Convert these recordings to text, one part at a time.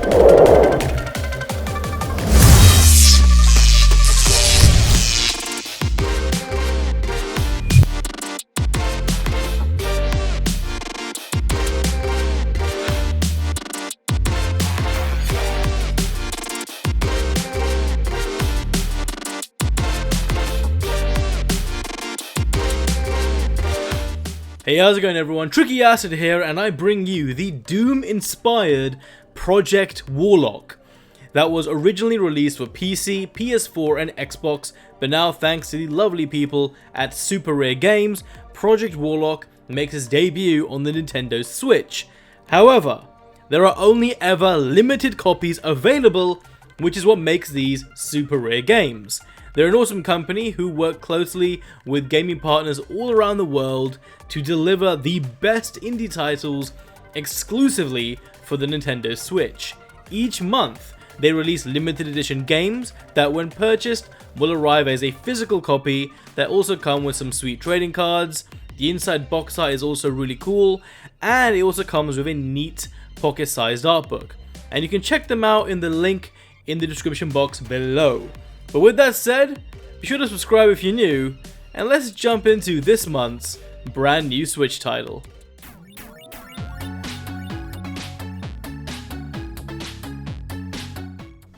Hey, how's it going everyone? Tricky Acid here, and I bring you the Doom-inspired Project Warlock that was originally released for PC, PS4 and Xbox, but now thanks to the lovely people at Super Rare Games, Project Warlock makes its debut on the Nintendo Switch. However, there are only ever limited copies available, which is what makes these Super Rare games. They're an awesome company who work closely with gaming partners all around the world to deliver the best indie titles exclusively for the Nintendo Switch. Each month, they release limited edition games that when purchased will arrive as a physical copy that also come with some sweet trading cards. The inside box art is also really cool, and it also comes with a neat pocket-sized art book. And you can check them out in the link in the description box below. But with that said, be sure to subscribe if you're new, and let's jump into this month's brand new Switch title.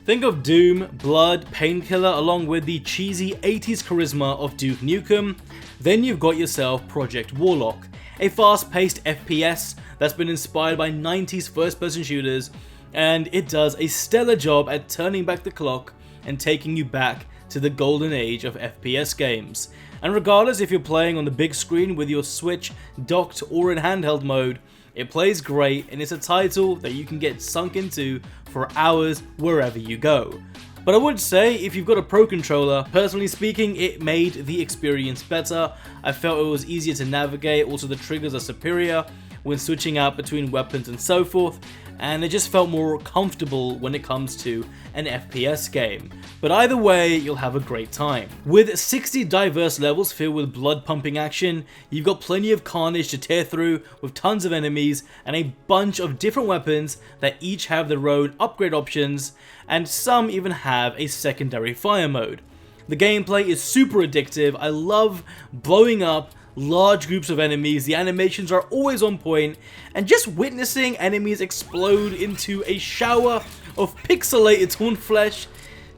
Think of Doom, Blood, Painkiller along with the cheesy 80s charisma of Duke Nukem, then you've got yourself Project Warlock, a fast-paced FPS that's been inspired by 90s first-person shooters, and it does a stellar job at turning back the clock and taking you back to the golden age of FPS games. And regardless if you're playing on the big screen with your Switch docked or in handheld mode, it plays great and it's a title that you can get sunk into for hours wherever you go. But I would say if you've got a Pro controller, personally speaking, it made the experience better. I felt it was easier to navigate, also the triggers are superior when switching out between weapons and so forth, and it just felt more comfortable when it comes to an FPS game. But either way, you'll have a great time. With 60 diverse levels filled with blood pumping action, you've got plenty of carnage to tear through with tons of enemies and a bunch of different weapons that each have their own upgrade options, and some even have a secondary fire mode. The gameplay is super addictive. I love blowing up large groups of enemies, the animations are always on point, and just witnessing enemies explode into a shower of pixelated torn flesh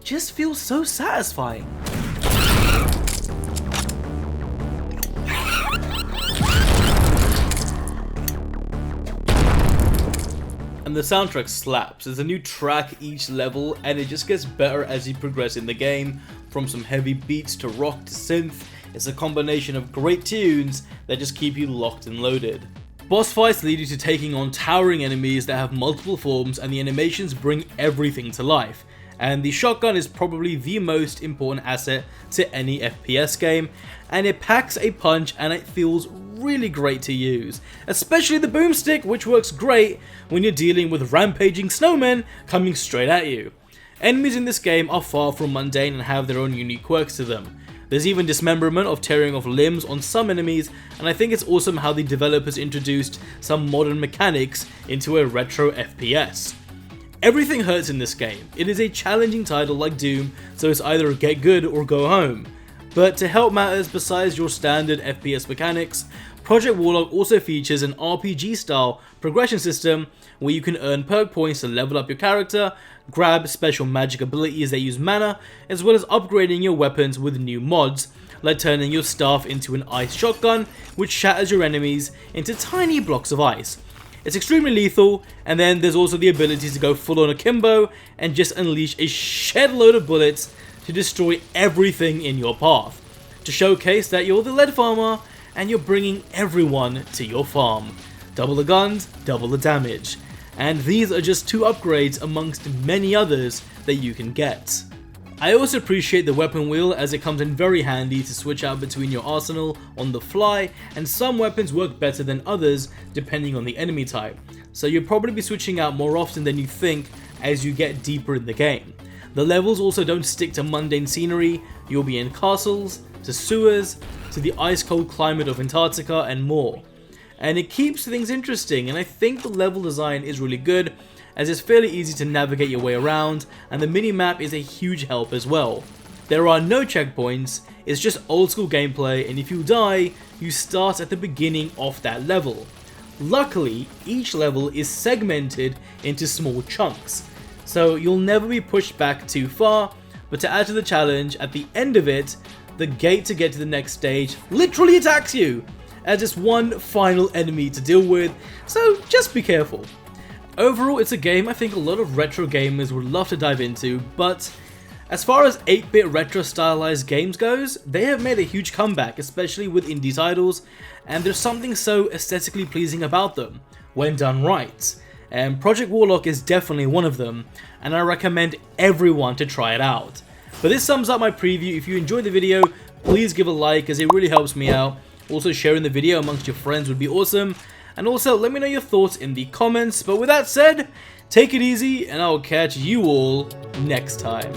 just feels so satisfying. And the soundtrack slaps. There's a new track each level and it just gets better as you progress in the game, from some heavy beats to rock to synth. It's a combination of great tunes that just keep you locked and loaded. Boss fights lead you to taking on towering enemies that have multiple forms, and the animations bring everything to life. And the shotgun is probably the most important asset to any FPS game, and it packs a punch and it feels really great to use. Especially the boomstick, which works great when you're dealing with rampaging snowmen coming straight at you. Enemies in this game are far from mundane and have their own unique quirks to them. There's even dismemberment of tearing off limbs on some enemies, and I think it's awesome how the developers introduced some modern mechanics into a retro FPS. Everything hurts in this game. It is a challenging title like Doom, so it's either get good or go home. But to help matters besides your standard FPS mechanics, Project Warlock also features an RPG style progression system where you can earn perk points to level up your character, grab special magic abilities that use mana, as well as upgrading your weapons with new mods, like turning your staff into an ice shotgun, which shatters your enemies into tiny blocks of ice. It's extremely lethal, and then there's also the ability to go full on akimbo and just unleash a shed load of bullets to destroy everything in your path, to showcase that you're the lead farmer and you're bringing everyone to your farm. Double the guns, double the damage. And these are just two upgrades amongst many others that you can get. I also appreciate the weapon wheel, as it comes in very handy to switch out between your arsenal on the fly, and some weapons work better than others depending on the enemy type, so you'll probably be switching out more often than you think as you get deeper in the game. The levels also don't stick to mundane scenery. You'll be in castles, to sewers, to the ice cold climate of Antarctica and more. And it keeps things interesting, and I think the level design is really good, as it's fairly easy to navigate your way around, and the mini-map is a huge help as well. There are no checkpoints, it's just old school gameplay, and if you die, you start at the beginning of that level. Luckily, each level is segmented into small chunks, so you'll never be pushed back too far, but to add to the challenge, at the end of it, the gate to get to the next stage literally attacks you, as it's one final enemy to deal with, so just be careful. Overall, it's a game I think a lot of retro gamers would love to dive into, but as far as 8-bit retro stylized games goes, they have made a huge comeback, especially with indie titles, and there's something so aesthetically pleasing about them, when done right. And Project Warlock is definitely one of them, and I recommend everyone to try it out. But this sums up my preview. If you enjoyed the video, please give a like as it really helps me out. Also, sharing the video amongst your friends would be awesome. And also, let me know your thoughts in the comments. But with that said, take it easy, and I'll catch you all next time.